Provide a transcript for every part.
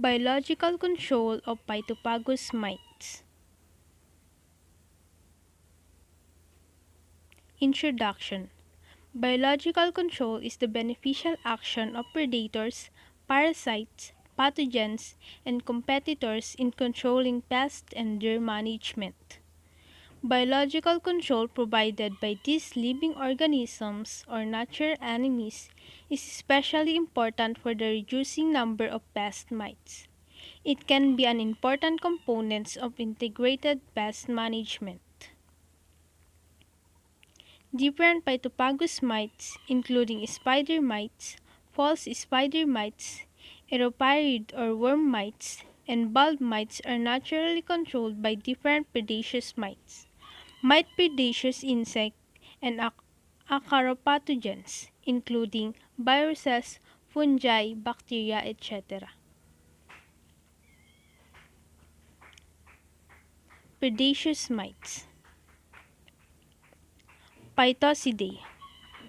Biological control of Pythopagos mites. Introduction. Biological control is the beneficial action of predators, parasites, pathogens, and competitors in controlling pests and their management. Biological control provided by these living organisms or natural enemies is especially important for the reducing number of pest mites. It can be an important component of integrated pest management. Different Pythopagos mites, including spider mites, false spider mites, Aeryopyoid or worm mites, and bulb mites are naturally controlled by different predaceous mites, mite predaceous insect, and acaropathogens, including viruses, fungi, bacteria, etc. Predaceous mites. Phytocidae.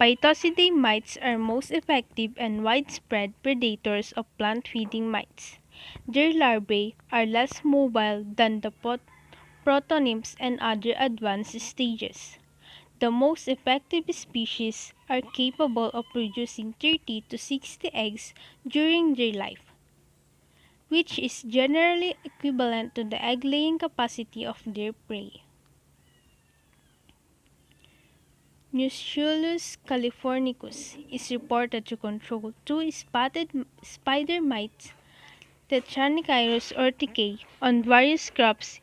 Phytocidae mites are most effective and widespread predators of plant-feeding mites. Their larvae are less mobile than the protonymphs and other advanced stages. The most effective species are capable of producing 30 to 60 eggs during their life, which is generally equivalent to the egg-laying capacity of their prey. Nuceolus californicus is reported to control two spotted spider mites, Tetranechirus urticae, on various crops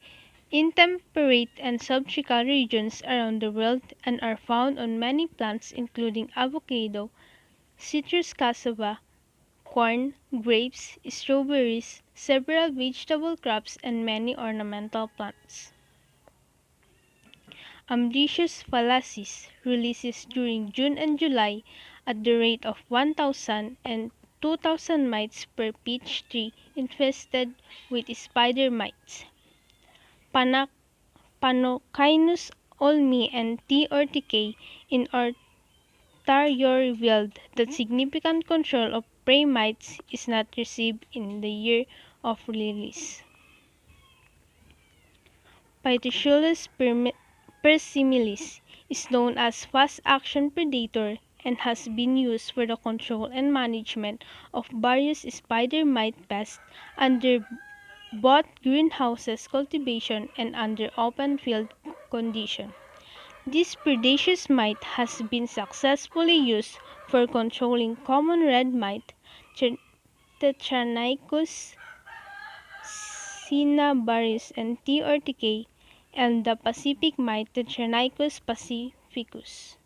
in temperate and subtropical regions around the world and are found on many plants including avocado, citrus cassava, corn, grapes, strawberries, several vegetable crops, and many ornamental plants. Ambitious fallacies releases during June and July at the rate of 1,000 and 2,000 mites per peach tree infested with spider mites. Panochinus olmi and T. urticae in Ontario revealed that significant control of prey mites is not received in the year of release. Phytophagous persimilis is known as fast-action predator and has been used for the control and management of various spider mite pests under both greenhouses cultivation and under open field condition. This predaceous mite has been successfully used for controlling common red mite, Tetranechus cinnabarris and T. urticae, and the Pacific mite Tetranechus pacificus.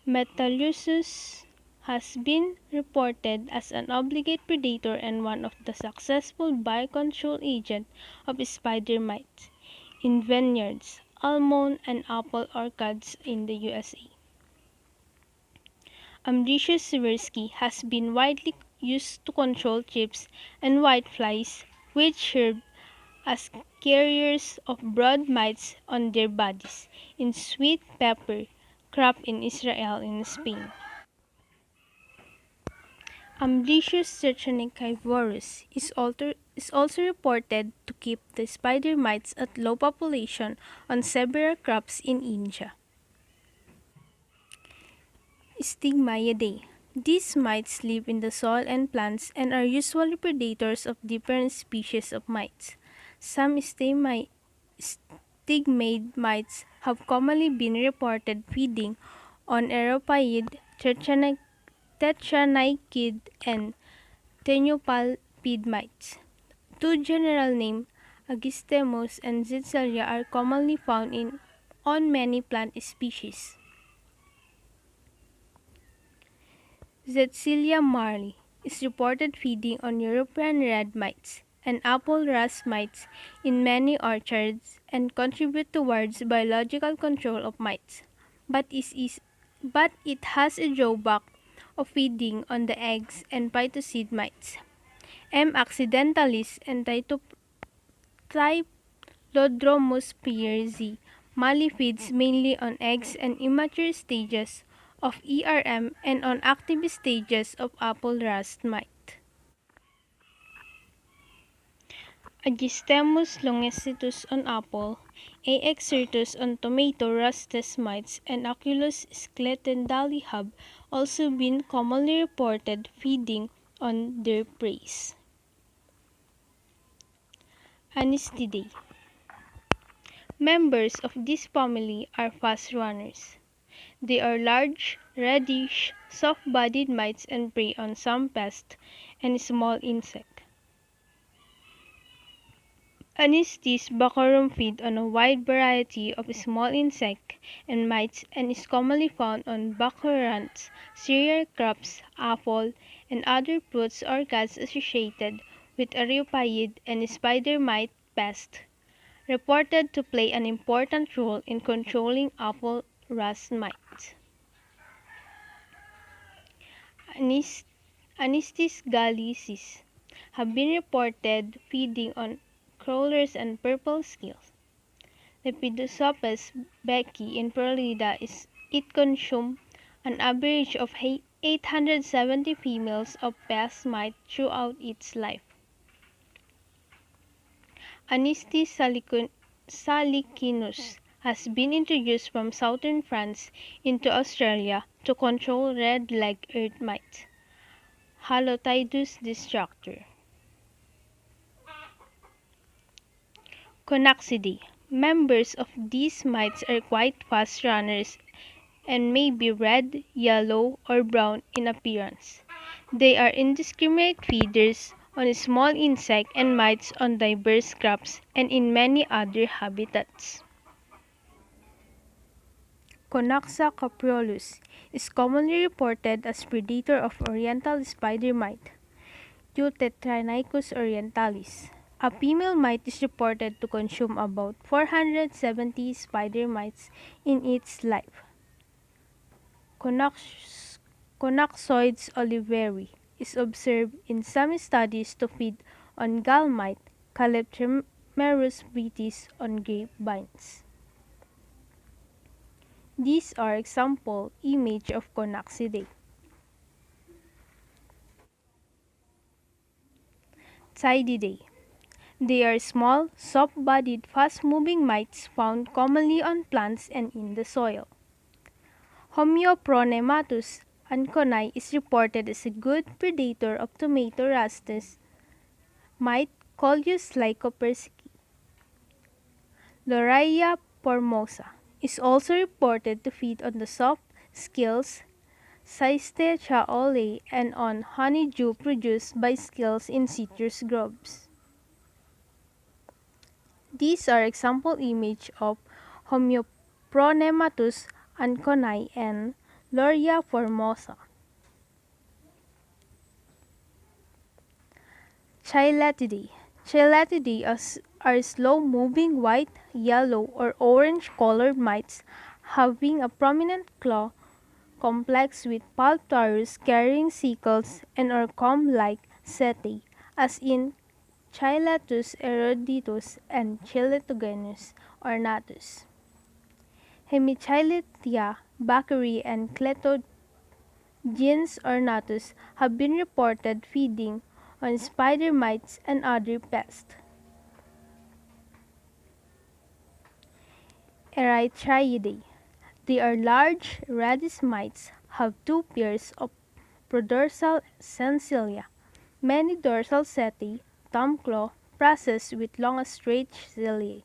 Metalluzus has been reported as an obligate predator and one of the successful biocontrol agents of spider mites in vineyards, almond, and apple orchards in the USA. Ambitious seversky has been widely used to control thrips and whiteflies, which serve as carriers of broad mites on their bodies, in sweet pepper crop in Israel and Spain. Ambitious Tetranechirus is also reported to keep the spider mites at low population on several crops in India. Stigmaidae. These mites live in the soil and plants and are usually predators of different species of mites. Some stigmaid mites have commonly been reported feeding on Eriopyid, Tetranechid, and Eriopyedmites. Two general names, Agistemus and Zitzelia, are commonly found on many plant species. Zitzelia marley is reported feeding on European red mites and apple rust mites in many orchards and contribute towards biological control of mites, but it has a drawback of feeding on the eggs and phytocid mites. M. accidentalis and Typhlodomus pierzi mali feeds mainly on eggs and immature stages of ERM and on active stages of apple rust mite. Agistemus longicitus on apple, A. exertus on tomato rustes mites, and Aculus scletendali have also been commonly reported feeding on their prey. Anistidae. Members of this family are fast runners. They are large, reddish, soft-bodied mites and prey on some pests and small insects. Anistis bacorum feed on a wide variety of small insects and mites and is commonly found on bacorants, cereal crops, apple, and other fruits or nuts associated with Aeryopyid and spider mite pests, reported to play an important role in controlling apple rust mites. Anistis gallicis have been reported feeding on crawlers and purple scales. Lepidosopus becki in Florida it consumes an average of 870 females of pest mite throughout its life. Anistis salicinus has been introduced from southern France into Australia to control red-leg earth mites. Halotidus destructor. Connexidea. Members of these mites are quite fast runners and may be red, yellow, or brown in appearance. They are indiscriminate feeders on small insects and mites on diverse crops and in many other habitats. Conaxa capreolus is commonly reported as predator of oriental spider mite, Eutetranicus orientalis. A female mite is reported to consume about 470 spider mites in its life. Conaxoides oliveri is observed in some studies to feed on gall mite, Calyptrimerus vitis on grapevines. These are example image of Connexidea. Thydidae. They are small, soft-bodied, fast-moving mites found commonly on plants and in the soil. Homeopronematus anconi is reported as a good predator of tomato rustes mite Coleus lycopersicii. Loria formosa is also reported to feed on the soft scales Cystiaceae and on honeydew produced by scales in citrus groves. These are example images of Homeopronematus anconi and Loria formosa. Chiletidae. Chiletidae are slow-moving white, yellow, or orange-colored mites having a prominent claw complex with pulptarus carrying sickles and or comb-like setae, as in Chiletus eruditus and Chiletogenus ornatus. Hemichiletia baccari and Cletogenes ornatus have been reported feeding on spider mites and other pests. Erythriidae. They are large, reddish mites, have two pairs of prodorsal sensilla, many dorsal setae, thumb claw, processed with long straight cilia.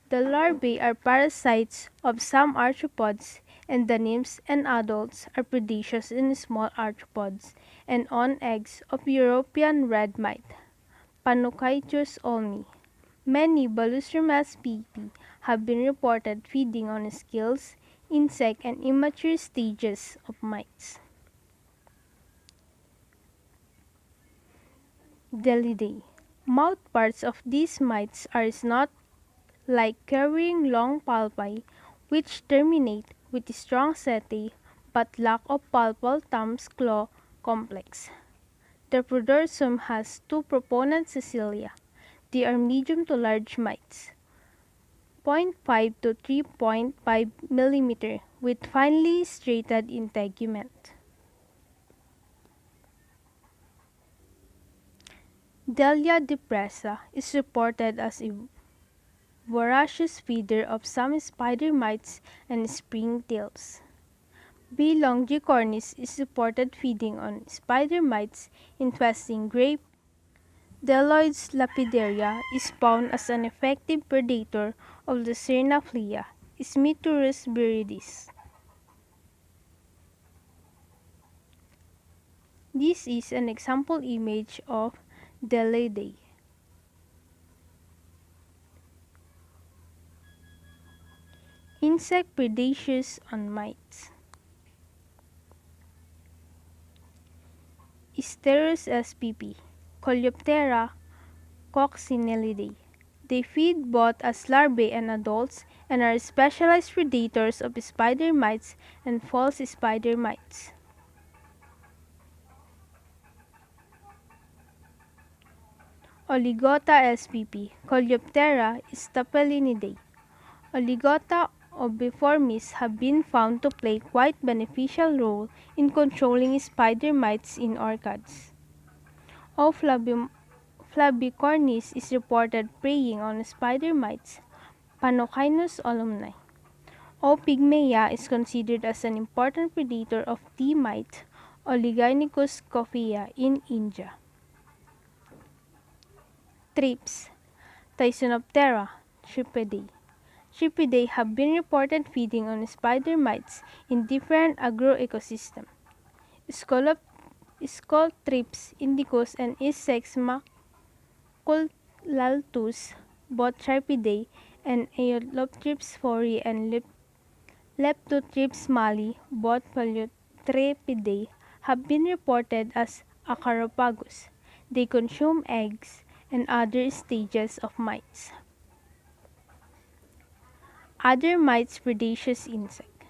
The larvae are parasites of some arthropods, and the nymphs and adults are predaceous in small arthropods and on eggs of European red mite, Panochaetus olmi. Many Balustroma spp have been reported feeding on scales, insect, and immature stages of mites. Delidae. Mouth parts of these mites are snot-like carrying long palpi which terminate with strong setae but lack of pulpal thumb's claw complex. The prodorsum has two proponent secilia. They are medium to large mites, 0.5 to 3.5 mm, with finely striated integument. Delia depressa is reported as a voracious feeder of some spider mites and springtails. B. longicornis is reported feeding on spider mites infesting grape. Deloids lapidaria is found as an effective predator of the Cernaflia, Smithurus viridis. This is an example image of Delidae. Insect predaceous on mites. Sterus spp, Coleoptera coccinellidae. They feed both as larvae and adults and are specialized predators of spider mites and false spider mites. Oligota spp, Coleoptera stapelinidae. Oligota obiformis have been found to play quite beneficial role in controlling spider mites in orchids. O. flavicornis is reported preying on spider mites, Panochinus alumni. O. pygmaea is considered as an important predator of tea mite, Oligarnicus coffea in India. Thrips, Thysanoptera thripidae. Thripidae have been reported feeding on spider mites in different agroecosystems. Skull thrips indicus and Esex maculaltus, both Thripidae, and Aeoloptrips fori and Leptothrips mali, both Paleothripidae, have been reported as Acaropagos. They consume eggs and other stages of mites. Other mites predaceous insect.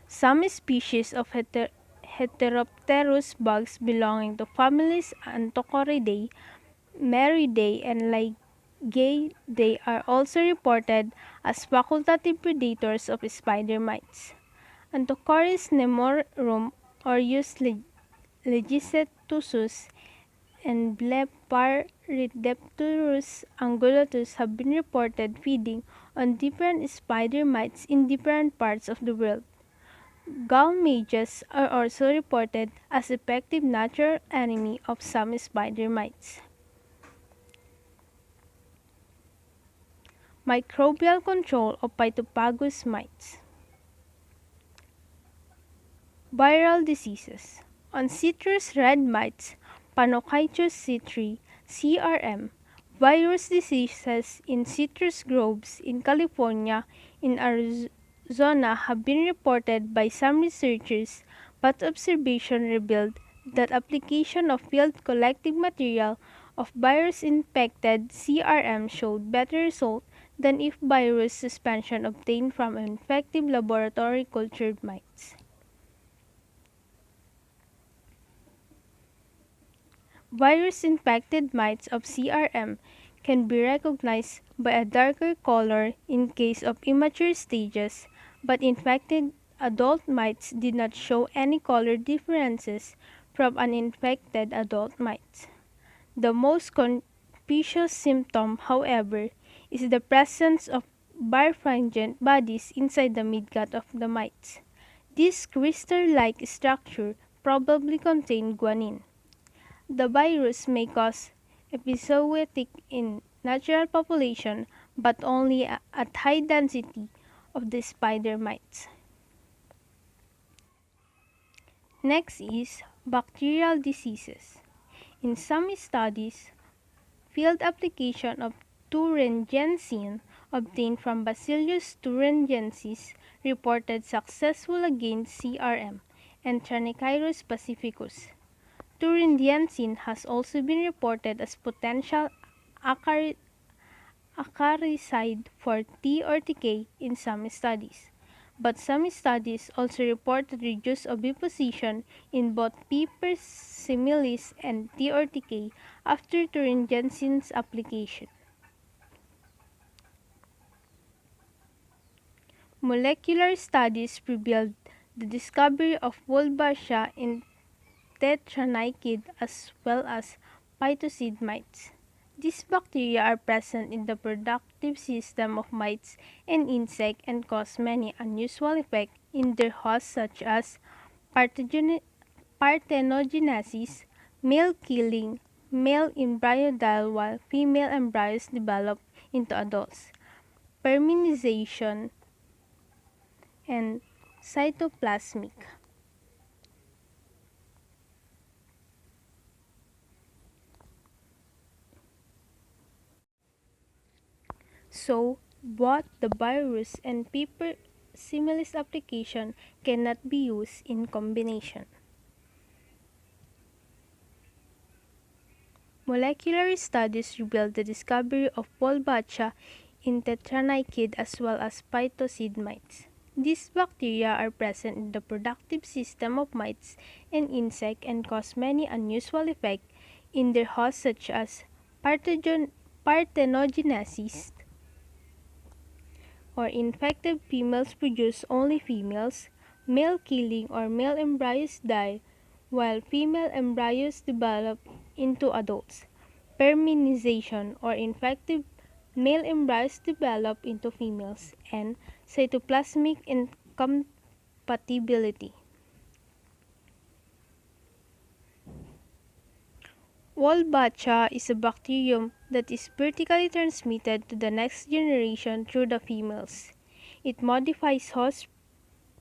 Some species of Heteropterus bugs belonging to families Anthocoridae, Meridae, and Lygaeidae are also reported as facultative predators of spider mites. Anthocoris nemorum, Orius legisetusus, and Bleparidepterus angulatus have been reported feeding on different spider mites in different parts of the world. Gall mages are also reported as effective natural enemy of some spider mites. Microbial control of Pythopagos mites. Viral diseases. On citrus red mites, Panochytus citri, CRM, virus diseases in citrus groves in California, in Arizona have been reported by some researchers, but observation revealed that application of field collecting material of virus-infected CRM showed better result than if virus suspension obtained from infective laboratory cultured mites. Virus-infected mites of CRM can be recognized by a darker color in case of immature stages, but infected adult mites did not show any color differences from uninfected adult mites. The most conspicuous symptom, however, is the presence of birefringent bodies inside the midgut of the mites. This crystal-like structure probably contained guanine. The virus may cause epizootic in natural population, but only at high density of the spider mites. Next is bacterial diseases. In some studies, field application of thuringiensin obtained from Bacillus thuringiensis reported successful against CRM and Tranechirus pacificus. Thuringiensin has also been reported as potential acaricide for T or TK in some studies, but some studies also reported reduced oviposition in both P. persimilis and T or TK after thuringiensin's application. Molecular studies revealed the discovery of Wolbachia in tetranechid as well as phytocid mites. These bacteria are present in the reproductive system of mites and insects and cause many unusual effects in their hosts such as parthenogenesis, male killing, male embryodile while female embryos develop into adults, perminization, and cytoplasmic. So, both the virus and paper similis application cannot be used in combination. Molecular studies revealed the discovery of Wolbachia in tetranykid as well as Phytophagous mites. These bacteria are present in the reproductive system of mites and insects and cause many unusual effects in their hosts such as parthenogenesis, or infected females produce only females, male killing or male embryos die while female embryos develop into adults, perminization or infected male embryos develop into females, and cytoplasmic incompatibility. Wolbachia is a bacterium that is vertically transmitted to the next generation through the females. It modifies host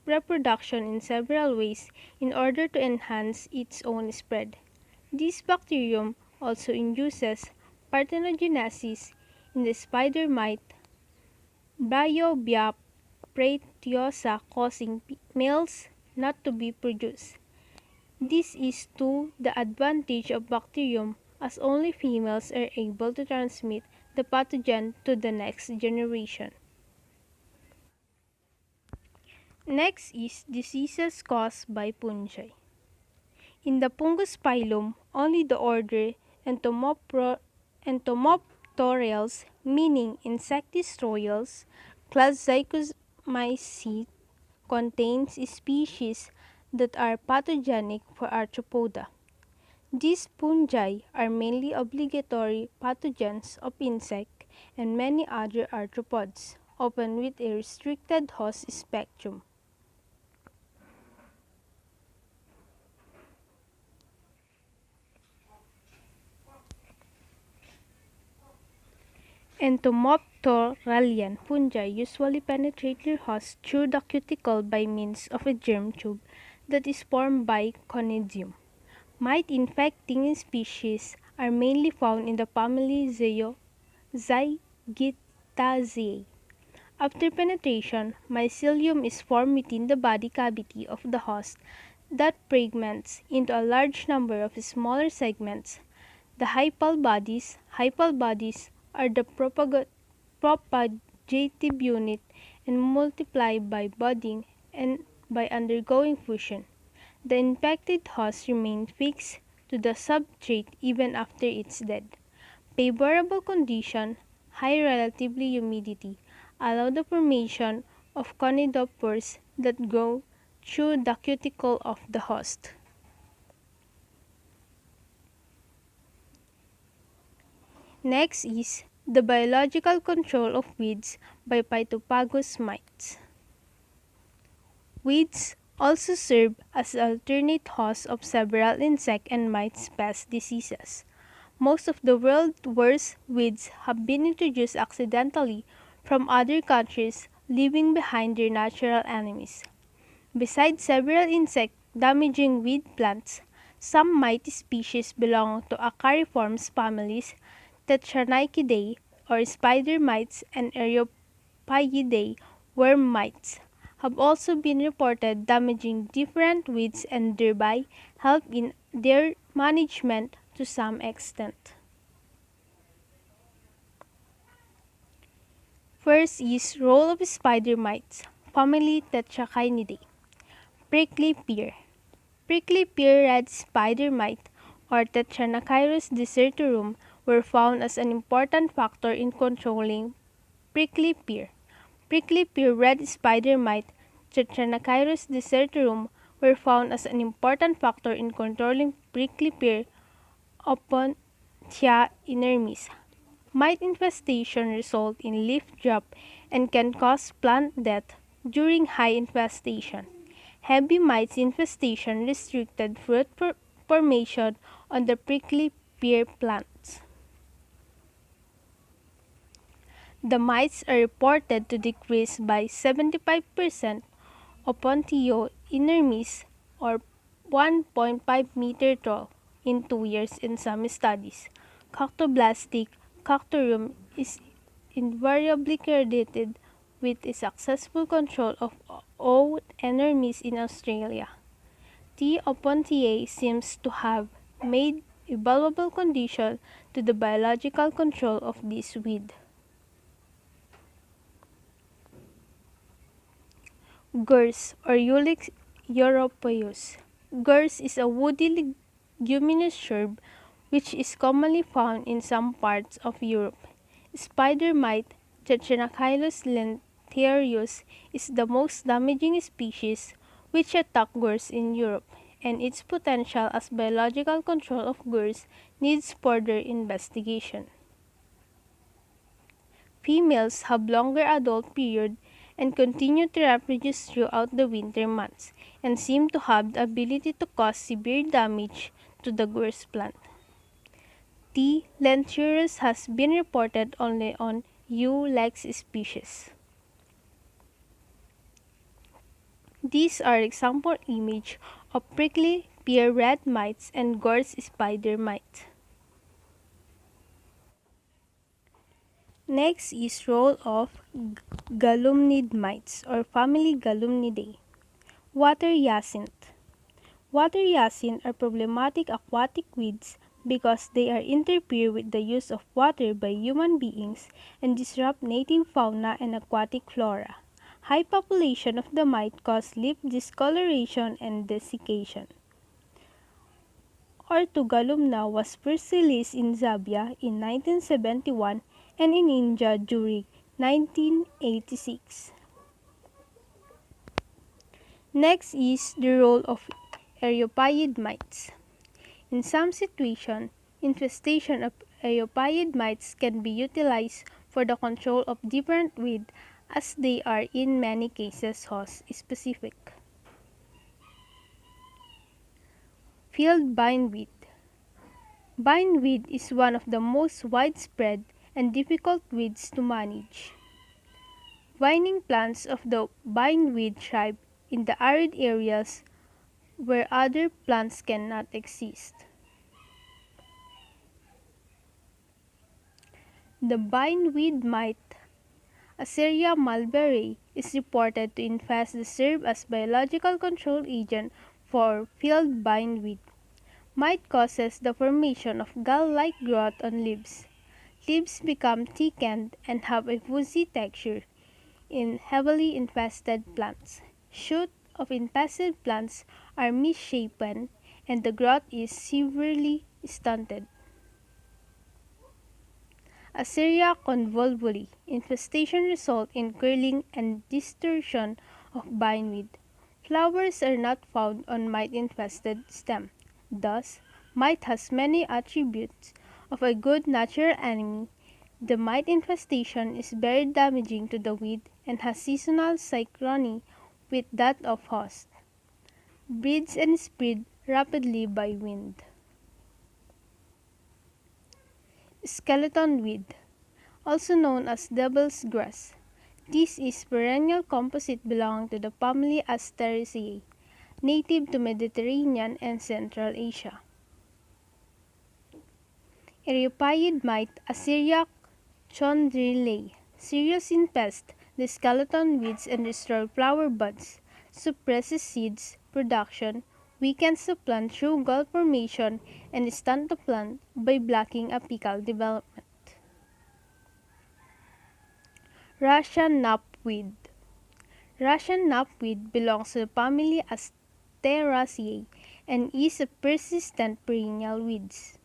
reproduction in several ways in order to enhance its own spread. This bacterium also induces parthenogenesis in the spider mite Bryobia pretiosa, causing males not to be produced. This is to the advantage of bacterium as only females are able to transmit the pathogen to the next generation. Next is diseases caused by fungi. In the fungus phylum, only the order Entomopterales, meaning insect destroyers, class Zycomycetes, contains species that are pathogenic for arthropoda. These fungi are mainly obligatory pathogens of insects and many other arthropods, often with a restricted host spectrum. Entomopteralian fungi usually penetrate their host through the cuticle by means of a germ tube that is formed by conidium. Mite-infecting species are mainly found in the family Zygitaceae. After penetration, mycelium is formed within the body cavity of the host that fragments into a large number of smaller segments. The Hypal bodies are the propagative unit and multiply by budding and by undergoing fusion. The infected host remains fixed to the substrate even after it's dead. Favorable condition, high relative humidity, allow the formation of conidopters that grow through the cuticle of the host. Next is the biological control of weeds by Pythopagos mites. Weeds also serve as alternate hosts of several insect and mite pest diseases. Most of the world's worst weeds have been introduced accidentally from other countries, leaving behind their natural enemies. Besides several insect-damaging weed plants, some mite species belong to Acariformes families, Tetranychidae or spider mites, and Eriopyedidae worm mites have also been reported damaging different weeds and thereby help in their management to some extent. First is role of spider mites, family Tetranychidae. Prickly pear. Prickly pear red spider mite or Tetranacyrus desertorum were found as an important factor in controlling prickly pear. Prickly pear red spider mite, Tetranacyrus desertorum, were found as an important factor in controlling prickly pear Opuntia inermis. Mite infestation result in leaf drop and can cause plant death during high infestation. Heavy mites infestation restricted fruit formation on the prickly pear plants. The mites are reported to decrease by 75% Opuntia inermis or 1.5 meter tall in 2 years in some studies. Cactoblastic cactorium is invariably credited with a successful control of O. inermis in Australia. T. opuntiae seems to have made a valuable condition to the biological control of this weed. Gers or Ulix europaeus. Gers is a woody leguminous shrub which is commonly found in some parts of Europe. Spider mite Tetranychilus lentarius is the most damaging species which attack gers in Europe, and its potential as biological control of gers needs further investigation. Females have longer adult period and continue to reproduce throughout the winter months and seem to have the ability to cause severe damage to the gorse plant. T. lenturus has been reported only on U. lex species. These are example image of prickly pear red mites and gorse spider mite. Next is role of galumnid mites or family Galumnidae. Water hyacinth. Water hyacinth are problematic aquatic weeds because they are interfere with the use of water by human beings and disrupt native fauna and aquatic flora. High population of the mite cause leaf discoloration and desiccation. Orthogalumna was first released in Zambia in 1971 and in India during 1986. Next is the role of Eriopyed mites. In some situations, infestation of Eriopyed mites can be utilized for the control of different weeds as they are in many cases host-specific. Field bindweed. Bindweed is one of the most widespread and difficult weeds to manage. Vining plants of the bindweed thrive in the arid areas where other plants cannot exist. The bindweed mite, Aeryopyedmites malvaceae, is reported to infest and serve as biological control agent for field bindweed. Mite causes the formation of gall-like growth on leaves. Leaves become thickened and have a fuzzy texture in heavily infested plants. Shoots of infested plants are misshapen and the growth is severely stunted. Aeryopyedmites convolvuli infestation results in curling and distortion of bindweed. Flowers are not found on mite-infested stem. Thus, mite has many attributes of a good natural enemy. The mite infestation is very damaging to the weed and has seasonal synchrony with that of host. Breeds and spread rapidly by wind. Skeleton weed, also known as devil's grass. This is perennial composite belonging to the family Asteraceae, native to Mediterranean and Central Asia. Eriopyed mite Aeryopyedmites chondrilae. Serious infest the skeleton weeds and destroy flower buds, suppresses seeds production, weakens the plant through gall formation, and stunt the plant by blocking apical development. Russian knapweed. Russian knapweed belongs to the family Asteraceae and is a persistent perennial weeds.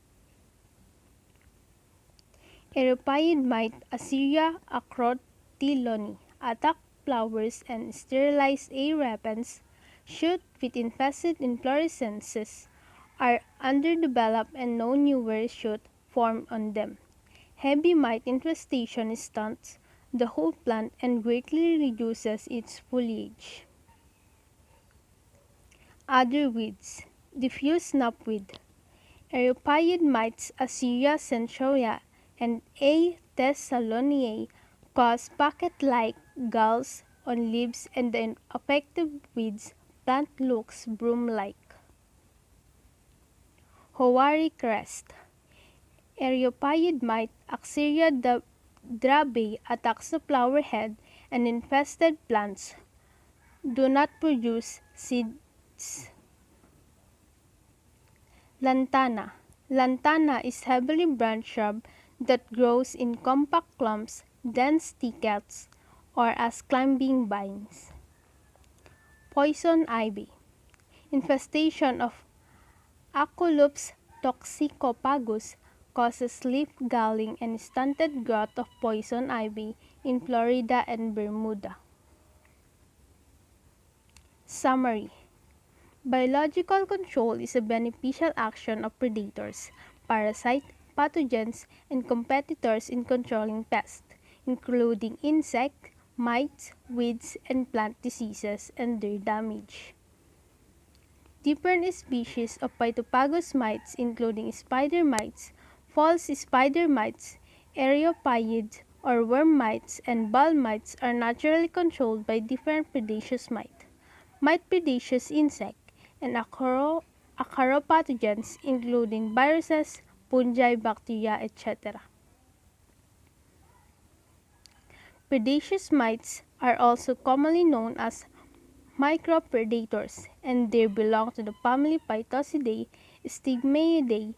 Eriopyed mite Aeryopyedmites acrotylonie attack flowers and sterilize aerapens. Shoots with infested inflorescences are underdeveloped and no newer shoots form on them. Heavy mite infestation stunts the whole plant and greatly reduces its foliage. Other weeds. Diffuse napweed. Eriopyedmites Aeryopyedmites centaurea and A. thessaloniae cause pocket-like galls on leaves, and the affected weeds plant looks broom-like. Howari crest. Aeryopyoid Mite Axeria drabae attacks the flower head, and infested plants do not produce seeds. Lantana. Lantana is heavily branched shrub that grows in compact clumps, dense thickets, or as climbing vines. Poison ivy. Infestation of Aerophyllops toxicophagus causes leaf galling and stunted growth of poison ivy in Florida and Bermuda. Summary. Biological control is a beneficial action of predators, parasites, pathogens, and competitors in controlling pests, including insect, mites, weeds, and plant diseases and their damage. Different species of Pythopagos mites, including spider mites, false spider mites, Eriopyeds or worm mites, and ball mites, are naturally controlled by different predaceous mites, mite predaceous insect, and acaropathogens, including viruses, fungi, bacteria, etc. Predaceous mites are also commonly known as micropredators, and they belong to the family Phytopagosidae, Stigmaidae,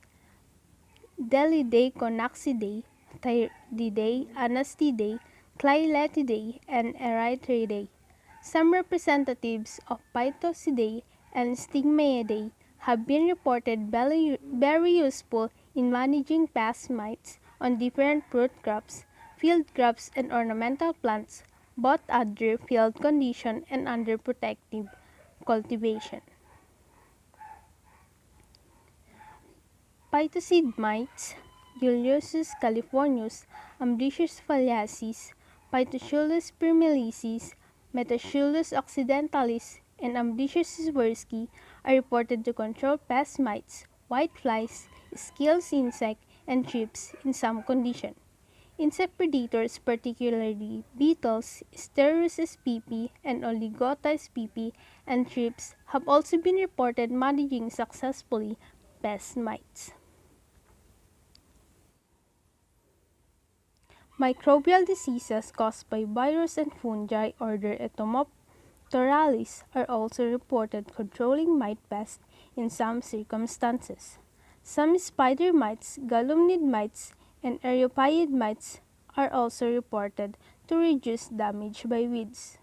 Delidae, Conaxidae, Thyridae, Anastidae, Clylethidae, and Erythridae. Some representatives of Phytopagosidae and Stigmaidae have been reported very useful in managing pest mites on different fruit crops, field crops, and ornamental plants, both under field condition and under protective cultivation. Phytosid mites, Ulysses californius, Amblyopsis faliacis, Phytochilus primilicis, Metachilus occidentalis, and Amblyopsis swirsky are reported to control pest mites, whiteflies, scales insect, and thrips in some condition. Insect predators, particularly beetles, Sterus spp, and Oligotis spp, and thrips, have also been reported managing successfully pest mites. Microbial diseases caused by virus and fungi, order Entomopteralis, are also reported controlling mite pests in some circumstances. Some spider mites, galumnid mites, and Eriopyedmites are also reported to reduce damage by weeds.